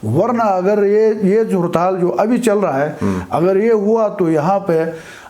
ورنہ اگر یہ صورتحال جو ابھی چل رہا ہے اگر یہ ہوا تو یہاں پہ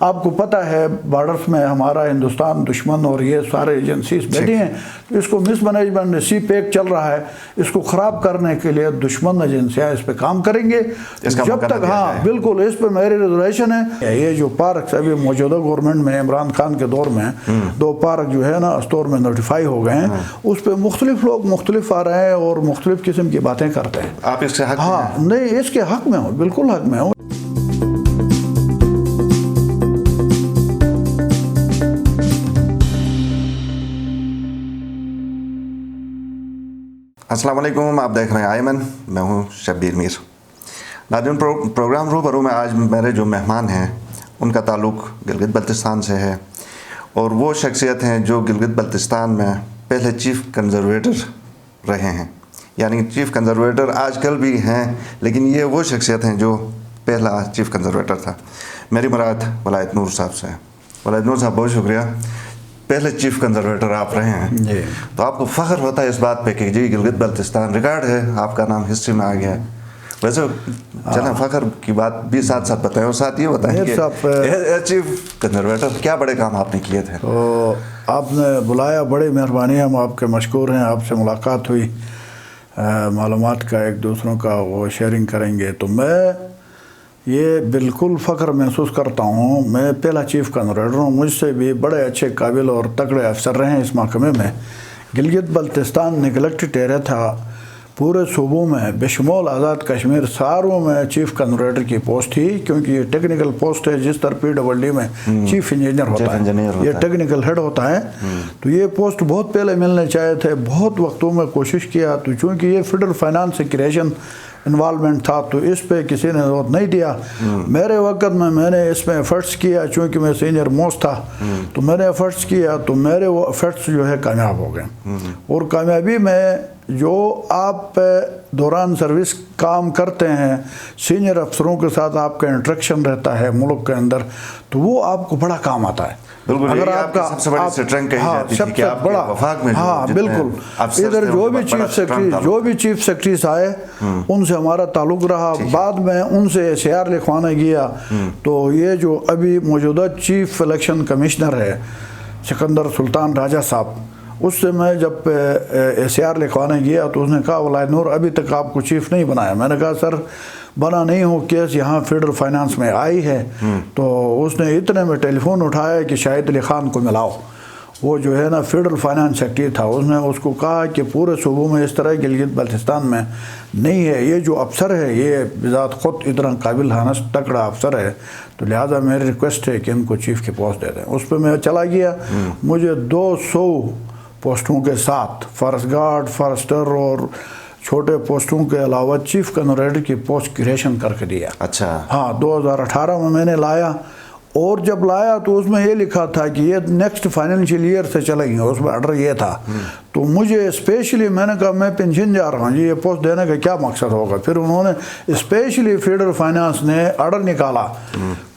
آپ کو پتہ ہے بارڈرز میں ہمارا ہندوستان دشمن اور یہ سارے ایجنسیز بیٹھی ہیں تو اس کو مس مینجمنٹ سی پیک چل رہا ہے، اس کو خراب کرنے کے لیے دشمن ایجنسیاں اس پہ کام کریں گے جب تک بالکل اس پہ میری ریزولیشن ہے۔ یہ جو پارکس ابھی موجودہ گورنمنٹ میں عمران خان کے دور میں 2 پارک جو ہے نا استور میں نوٹیفائی ہو گئے ہیں، اس پہ مختلف لوگ مختلف آ رہے ہیں اور مختلف قسم کی باتیں کرتے ہیں۔ آپ اس سے حق نہیں، اس کے حق میں ہوں، بالکل حق میں ہوں۔ السلام علیکم، آپ دیکھ رہے ہیں آئمن، میں ہوں شبیر میر۔ ناظرین، پروگرام روبرو میں آج میرے جو مہمان ہیں ان کا تعلق گلگت بلتستان سے ہے، اور وہ شخصیت ہیں جو گلگت بلتستان میں پہلے چیف کنزرویٹر رہے ہیں، یعنی چیف کنزرویٹر آج کل بھی ہیں، لیکن یہ وہ شخصیت ہیں جو پہلا چیف کنزرویٹر تھا۔ میری مراد ولایت نور صاحب سے ہے۔ ولایت نور صاحب، بہت شکریہ، پہلے چیف کنزرویٹر آپ رہے ہیں، تو آپ کو فخر ہوتا ہے اس بات پہ کہ جی گلگت بلتستان ریکارڈ ہے، آپ کا نام ہسٹری میں آ گیا ہے۔ ویسے چلیں فخر کی بات بھی ساتھ ساتھ بتائیں، اور ساتھ یہ بتائیں کہ چیف کنزرویٹر کیا بڑے کام آپ نے کیے تھے؟ تو آپ نے بلایا، بڑی مہربانی، ہم آپ کے مشکور ہیں، آپ سے ملاقات ہوئی، معلومات کا ایک دوسروں کا وہ شیئرنگ کریں گے، تو میں یہ بالکل فخر محسوس کرتا ہوں۔ میں پہلا چیف کنزرویٹر ہوں، مجھ سے بھی بڑے اچھے قابل اور تگڑے افسر رہے ہیں اس محکمے میں۔ گلگت بلتستان نیگلیکٹڈ ایریا تھا، پورے صوبوں میں بشمول آزاد کشمیر ساروں میں چیف کنزرویٹر کی پوسٹ تھی، کیونکہ یہ ٹیکنیکل پوسٹ ہے، جس طرح PWD میں چیف انجینئر ہوتا ہے، یہ ٹیکنیکل ہیڈ ہوتا ہے، تو یہ پوسٹ بہت پہلے ملنے چاہے تھے، بہت وقتوں میں کوشش کیا، تو چونکہ یہ فیڈرل فائنانس سے کریشن انوالومنٹ تھا تو اس پہ کسی نے ووٹ نہیں دیا۔ میرے وقت میں نے اس میں ایفرٹس کیا، چونکہ میں سینئر موسٹ تھا تو میں نے ایفرٹس کیا، تو میرے وہ ایفرٹس جو ہے کامیاب ہو گئے، اور کامیابی میں جو آپ دوران سروس کام کرتے ہیں، سینئر افسروں کے ساتھ آپ کا انٹریکشن رہتا ہے ملک کے اندر، تو وہ آپ کو بڑا کام آتا ہے۔ اگر آپ کا سب سے بڑی سٹرنگ کہی جاتی تھی کہ آپ کے وفاق میں بالکل ادھر جو بھی چیف سیکرٹریز آئے ان سے ہمارا تعلق رہا، بعد میں ان سے SAR لکھوانے گیا، تو یہ جو ابھی موجودہ چیف الیکشن کمشنر ہے سکندر سلطان راجہ صاحب، اس سے میں جب SAR لکھوانے گیا تو اس نے کہا ولایت نور ابھی تک آپ کو چیف نہیں بنایا۔ میں نے کہا سر بنا نہیں ہو، کیس یہاں فیڈرل فائنانس میں آئی ہے، تو اس نے اتنے میں ٹیلی فون اٹھایا کہ شاہد علی خان کو ملاؤ، وہ جو ہے نا فیڈرل فائنانس سیکرٹری تھا، اس نے اس کو کہا کہ پورے صوبوں میں اس طرح گلگت بلتستان میں نہیں ہے، یہ جو افسر ہے یہ بذات خود اتنا قابل ہانس تکڑا افسر ہے، تو لہٰذا میری ریکویسٹ ہے کہ ان کو چیف کی پوسٹ دے دیں۔ اس پہ میں چلا گیا، مجھے 200 پوسٹوں کے ساتھ فارسٹ گارڈ، فارسٹر اور چھوٹے پوسٹوں کے علاوہ چیف کنزرویٹر کی پوسٹ کریشن کر کے دیا۔ اچھا، ہاں، 2018 میں نے لایا، اور جب لایا تو اس میں یہ لکھا تھا کہ یہ نیکسٹ فائنینشیل ایئر سے چلیں گے، اس میں آرڈر یہ تھا، تو مجھے اسپیشلی میں نے کہا میں پینشن جا رہا ہوں جی، یہ پوسٹ دینے کا کیا مقصد ہوگا؟ پھر انہوں نے اسپیشلی فیڈرل فائنانس نے آرڈر نکالا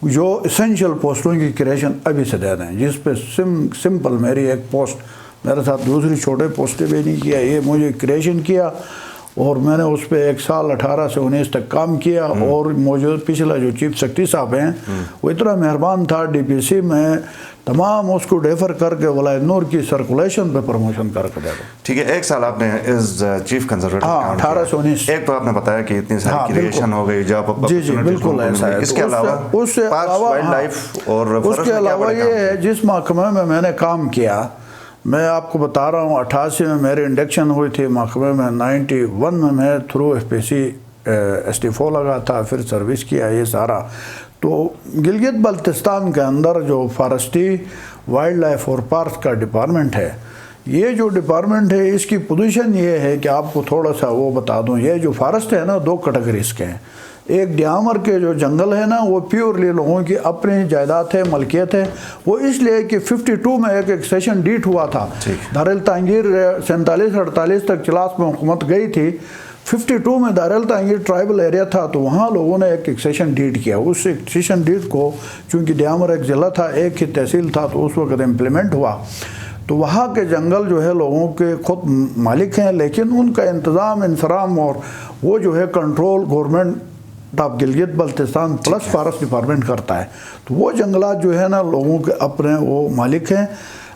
جو اسینشیل پوسٹوں کی کریشن ابھی سے دے دیں، جس پہ سمپل میری ایک پوسٹ، میرے ساتھ دوسری چھوٹے پوسٹیں بھی نہیں کیا، یہ مجھے کریشن کیا، اور میں نے اس پہ 1 سال 18 سے 19 تک کام کیا، اور موجود پچھلا جو چیف سیکرٹری صاحب ہیں وہ اتنا مہربان تھا، DPC میں تمام اس کو ڈیفر کر کے ولایت نور کی سرکولیشن پہ پروموشن کر کے دے دو۔ ٹھیک ہے، 1 سال آپ نے ایز چیف کنزرویٹر 18 سے 19، ایک تو آپ نے بتایا کہ اتنی ساری کریشن ہو گئی، جاب، جی بالکل ایسا ہے۔ اس کے علاوہ یہ ہے جس محکمے میں نے کام کیا، میں آپ کو بتا رہا ہوں 88 میں میری انڈکشن ہوئی تھی محکمے میں، 91 میں تھرو FPC ST4 لگا تھا، پھر سروس کیا یہ سارا۔ تو گلگت بلتستان کے اندر جو فارسٹری، وائلڈ لائف اور پارک کا ڈپارٹمنٹ ہے، یہ جو ڈپارٹمنٹ ہے اس کی پوزیشن یہ ہے کہ آپ کو تھوڑا سا وہ بتا دوں، یہ جو فارسٹ ہے نا 2 کیٹیگریز کے ہیں۔ ایک ڈیامر کے جو جنگل ہے نا وہ پیورلی لوگوں کی اپنی جائیداد ہے، ملکیت ہے، وہ اس لیے کہ 52 میں ایک ایکسیشن ڈیٹ ہوا تھا، دار تانگیر 47-48 تک چلاس میں حکومت گئی تھی، 52 میں دار تانگیر ٹرائبل ایریا تھا، تو وہاں لوگوں نے ایک ایکسیشن ڈیٹ کیا، اس ایکسیشن ڈیٹ کو چونکہ ڈیامر ایک ضلع تھا، ایک ہی تحصیل تھا، تو اس وقت امپلیمنٹ ہوا، تو وہاں کے جنگل جو ہے لوگوں کے خود مالک ہیں، لیکن ان کا انتظام انصرام اور وہ جو ہے control government of Gilgit Baltistan plus forest department کرتا ہے۔ تو وہ جنگلات جو ہے نا لوگوں کے اپنے وہ مالک ہیں،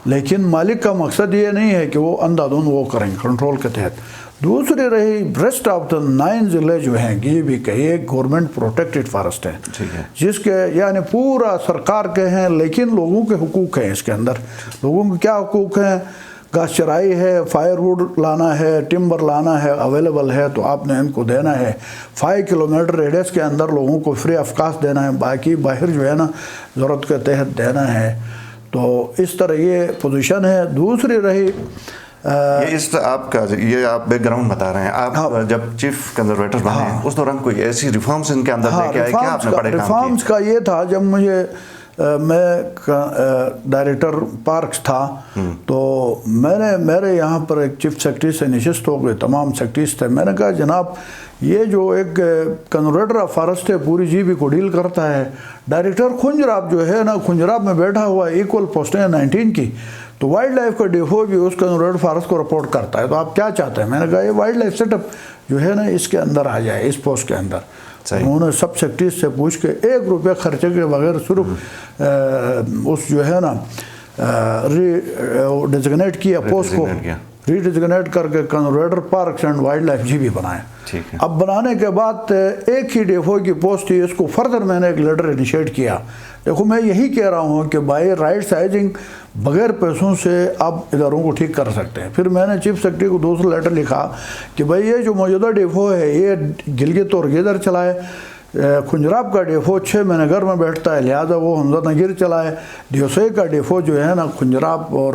لیکن مالک کا مقصد یہ نہیں ہے کہ وہ اندھا دھند وہ کریں کنٹرول کے تحت۔ دوسری رہی ریسٹ آف دا 9 ضلع جو ہیں یہ بھی کہ یہ گورنمنٹ پروٹیکٹڈ فارسٹ ہیں، جس کے یعنی پورا سرکار کے ہیں، لیکن لوگوں کے حقوق ہیں اس کے اندر۔ لوگوں کے کیا حقوق ہیں؟ گھاس چرائی ہے، فائر ووڈ لانا ہے، ٹمبر لانا ہے، اویلیبل ہے تو آپ نے ان کو دینا ہے۔ 5 کلومیٹر ریڈیس کے اندر لوگوں کو فری آف کاسٹ دینا ہے، باقی باہر جو ہے نا ضرورت کے تحت دینا ہے۔ تو اس طرح یہ پوزیشن ہے۔ دوسری رہی آپ کا یہ آپ بیک گراؤنڈ بتا رہے ہیں، آپ جب چیف کنزرویٹر بنے اس دوران کوئی ایسی ریفارمز ان کے اندر لے کے آئے کیا آپ نے بڑے کام کیے؟ ریفارمز کا یہ تھا جب میں ڈائریکٹر پارکس تھا تو میرے یہاں پر ایک چیف سیکرٹری سے نشست ہو گئے، تمام سیکرٹریز تھے۔ میں نے کہا جناب یہ جو ایک کنزرویٹر آف فارسٹ ہے پوری جی بی کو ڈیل کرتا ہے، ڈائریکٹر کھنجراب جو ہے نا کھنجراب میں بیٹھا ہوا ایکول پوسٹیں ہیں 19 کی، تو وائلڈ لائف کا ڈیفو بھی اس کنزرویٹر فارسٹ کو رپورٹ کرتا ہے، تو آپ کیا چاہتے ہیں؟ میں نے کہا یہ وائلڈ لائف سیٹ اپ جو ہے نا اس کے اندر آ جائے، اس پوسٹ کے اندر۔ انہوں نے سب سیکرٹریز سے پوچھ کے 1 روپے خرچے کے بغیر صرف اس جو ہے نا ڈیزگنیٹ کیا پوسٹ کو، ری ڈیزگنیٹ کر کے conservator parks and wildlife جی بھی بنائے۔ اب بنانے کے بعد ایک ہی ڈیفو کی پوسٹ تھی، اس کو فردر میں نے ایک لیٹر انیشیٹ کیا۔ دیکھو میں یہی کہہ رہا ہوں کہ بائی رائٹ سائزنگ بغیر پیسوں سے آپ اداروں کو ٹھیک کر سکتے ہیں۔ پھر میں نے چیف سیکرٹری کو دوسرا لیٹر لکھا کہ بھائی یہ جو موجودہ ڈیفو ہے یہ گلگت اور گیدر چلائے، کھنجراب کا ڈیفو 6 مہینے گھر میں بیٹھتا ہے لہٰذا وہ حمزہ نگیر چلائے، دیوسئی کا ڈیفو جو ہے نا کھنجراب اور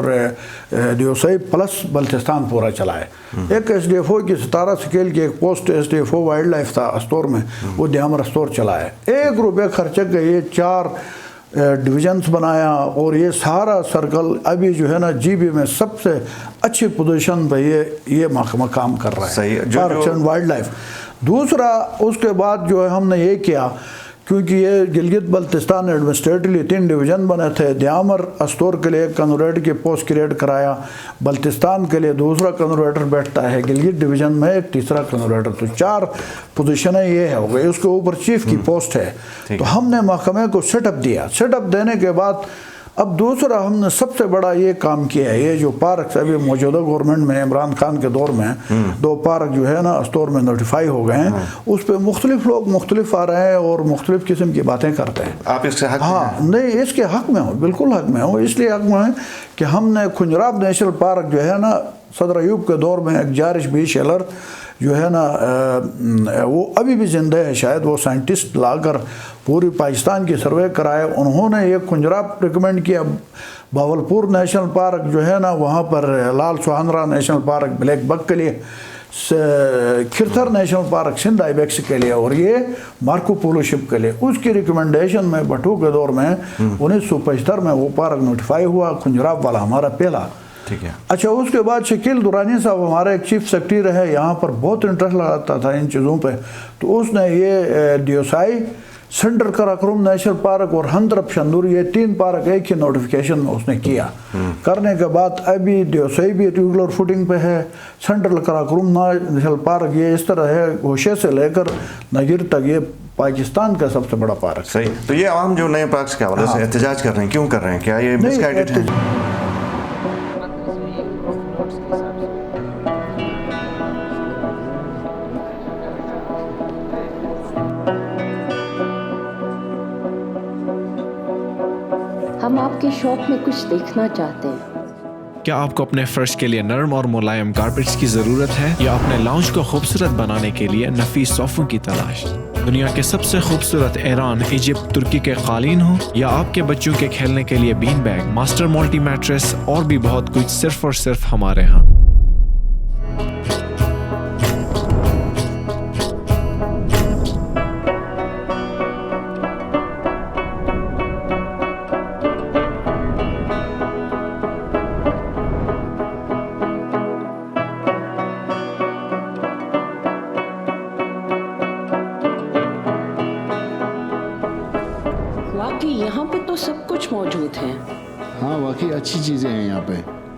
دیوسئی پلس بلتستان پورا چلائے۔ ایک ایس ڈی ایف او کی 17 سکیل کی ایک post S D F O wild life تھا استور میں، وہ دیامر استور چلائے۔ 1 روپے خرچے کے یہ 4 ڈویژنز بنایا اور یہ سارا سرکل ابھی جو ہے نا جی بی میں سب سے اچھی پوزیشن پہ یہ محکمہ کام کر رہا ہے، پارکس اینڈ وائلڈ لائف۔ دوسرا اس کے بعد جو ہے ہم نے یہ کیا، کیونکہ یہ گلگت بلتستان ایڈمنسٹریٹولی 3 ڈویژن بنے تھے، دیامر استور کے لیے کنزرویٹر کی پوسٹ کریٹ کرایا، بلتستان کے لیے دوسرا کنزرویٹر بیٹھتا ہے، گلگت ڈویژن میں ایک تیسرا کنزرویٹر، تو 4 پوزیشنیں یہ ہو گئی۔ اس کے اوپر چیف کی پوسٹ ہے، تو ہم نے محکمے کو سیٹ اپ دیا۔ سیٹ اپ دینے کے بعد اب دوسرا ہم نے سب سے بڑا یہ کام کیا ہے، یہ جو پارکس ابھی موجودہ گورنمنٹ میں عمران خان کے دور میں 2 پارک جو ہے نا استور میں نوٹیفائی ہو گئے ہیں، اس پہ مختلف لوگ مختلف آ رہے ہیں اور مختلف قسم کی باتیں کرتے ہیں۔ آپ اس سے حق ہاں نہیں اس کے حق میں ہوں، بالکل حق میں ہوں۔ اس لیے حق میں ہے کہ ہم نے کھنجراب نیشنل پارک جو ہے نا صدر ایوب کے دور میں ایک جارش بی شیلر جو ہے نا وہ ابھی بھی زندہ ہے، شاید وہ سائنٹسٹ لا کر پوری پاکستان کی سروے کرائے، انہوں نے یہ کھنجراب ریکمینڈ کیا۔ باولپور نیشنل پارک جو ہے نا وہاں پر لال سوہندرا نیشنل پارک بلیک بک کے لیے، کھرتھر نیشنل پارک سندھ آئیبیکس کے لیے، اور یہ مارکو پولو شپ کے لیے۔ اس کی ریکمنڈیشن میں بھٹو کے دور میں 1975 میں وہ پارک نوٹیفائی ہوا، کھنجراب والا ہمارا پہلا۔ اچھا اس کے بعد شکیل دورانی صاحب ہمارے ایک چیف سیکرٹری رہے، یہاں پر بہت انٹرسٹ لگاتا تھا ان چیزوں پہ، تو اس نے یہ Deosai, centre Karakoram national park اور ہندرپ شندور یہ 3 پارک ایک ہی نوٹیفیکیشن میں اس نے کیا۔ کرنے کے بعد ابھی دیوسائی بھی ریگولر فوٹنگ پہ ہے، سینٹرل کراکرم نیشنل پارک یہ اس طرح ہے گوشے سے لے کر نگیر تک یہ پاکستان کا سب سے بڑا پارک۔ صحیح، تو یہ عوام جو نئے پارکس کے حوالے سے احتجاج کر رہے ہیں کیوں کر رہے ہیں؟ کیا یہ مس گائیڈڈ ہے؟ ہم آپ کے شاپ میں کچھ دیکھنا چاہتے ہیں۔ کیا آپ کو اپنے فرش کے لیے نرم اور ملائم کارپیٹس کی ضرورت ہے، یا اپنے لاؤنج کو خوبصورت بنانے کے لیے نفیس صوفوں کی تلاش؟ دنیا کے سب سے خوبصورت ایران، ایجپٹ، ترکی کے قالین ہوں، یا آپ کے بچوں کے کھیلنے کے لیے بین بیگ، ماسٹر ملٹی میٹریس اور بھی بہت کچھ صرف اور صرف ہمارے ہاں۔ واقعی یہاں پہ تو سب کچھ موجود ہے۔ ہاں واقعی اچھی چیزیں ہیں یہاں پہ۔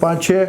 5-6,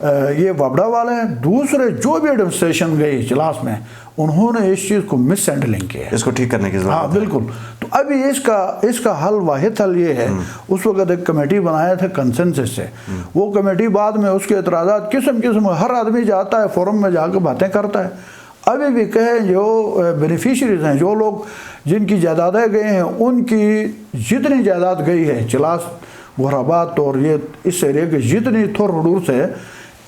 یہ وابڈا والے ہیں، دوسرے جو بھی ایڈمنسٹریشن گئی اجلاس میں انہوں نے اس چیز کو مس ہینڈلنگ کیا ہے، اس کو ٹھیک کرنے کی ضرورت ہاں ہے۔ بالکل۔ تو ابھی اس کا حل، واحد حل یہ ہے، اس وقت ایک کمیٹی بنایا تھا کنسنسس سے، وہ کمیٹی بعد میں اس کے اعتراضات قسم ہر آدمی جاتا ہے فورم میں جا کے باتیں کرتا ہے۔ ابھی بھی کہیں جو بینیفیشریز ہیں، جو لوگ جن کی جائیدادیں گئے ہیں، ان کی جتنی جائیداد گئی ہے چلاس گورآباد اور یہ اس ایریا کے جتنی تھور حدود سے،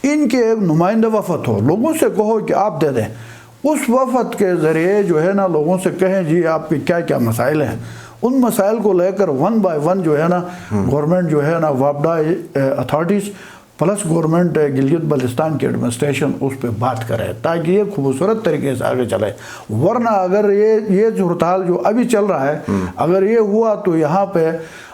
ان کے ایک نمائندہ وفد ہو، لوگوں سے کہو کہ آپ دے دیں، اس وفد کے ذریعے جو ہے نا لوگوں سے کہیں جی آپ کے کیا کیا مسائل ہیں، ان مسائل کو لے کر ون بائی ون جو ہے نا گورنمنٹ جو ہے نا وابڈا authorities plus government Gilgit Baltistan کی ایڈمنسٹریشن اس پہ بات کرے تاکہ یہ خوبصورت طریقے سے آگے چلے۔ ورنہ اگر یہ صورتحال جو ابھی چل رہا ہے اگر یہ ہوا تو یہاں پہ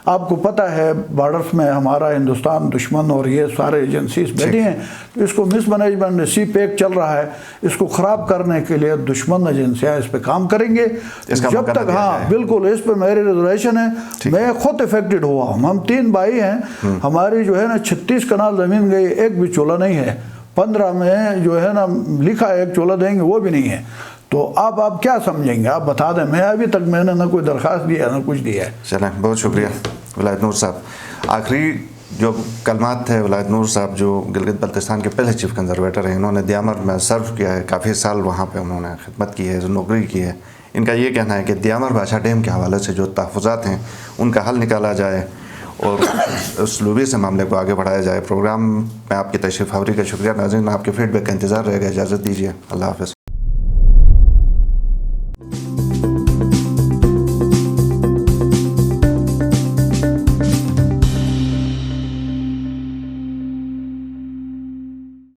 آپ کو پتہ ہے بارڈرز میں ہمارا ہندوستان دشمن اور یہ سارے ایجنسیز بیٹھی ہیں، تو اس کو مس مینجمنٹ سی پیک چل رہا ہے، اس کو خراب کرنے کے لیے دشمن ایجنسیاں اس پہ کام کریں گے جب تک۔ ہاں بالکل، اس پہ میری ریزرویشن ہے، میں خود افیکٹڈ ہوا ہوں، ہم 3 بھائی ہیں، ہماری جو ہے نا 36 کنال زمین گئی، ایک بھی چولہا نہیں ہے، 15 میں جو ہے نا لکھا ہے ایک چولہا دیں گے وہ بھی نہیں ہے، تو آپ کیا سمجھیں گے؟ آپ بتا دیں، میں ابھی تک میں نے نہ کوئی درخواست دیا نہ کچھ دیا ہے۔ چلیں، بہت شکریہ ولایت نور صاحب۔ آخری جو کلمات تھے ولایت نور صاحب جو گلگت بلتستان کے پہلے چیف کنزرویٹر ہیں، انہوں نے دیامر میں سرو کیا ہے، کافی سال وہاں پہ انہوں نے خدمت کی ہے، نوکری کی ہے۔ ان کا یہ کہنا ہے کہ دیامر بادشاہ ڈیم کے حوالے سے جو تحفظات ہیں ان کا حل نکالا جائے اور اسلوبی سے معاملے کو آگے بڑھایا جائے۔ پروگرام میں آپ کی تشریف آوری کا شکریہ۔ ناظرین، آپ کے فیڈ بیک کا انتظار رہے گا، اجازت دیجیے، اللہ حافظ۔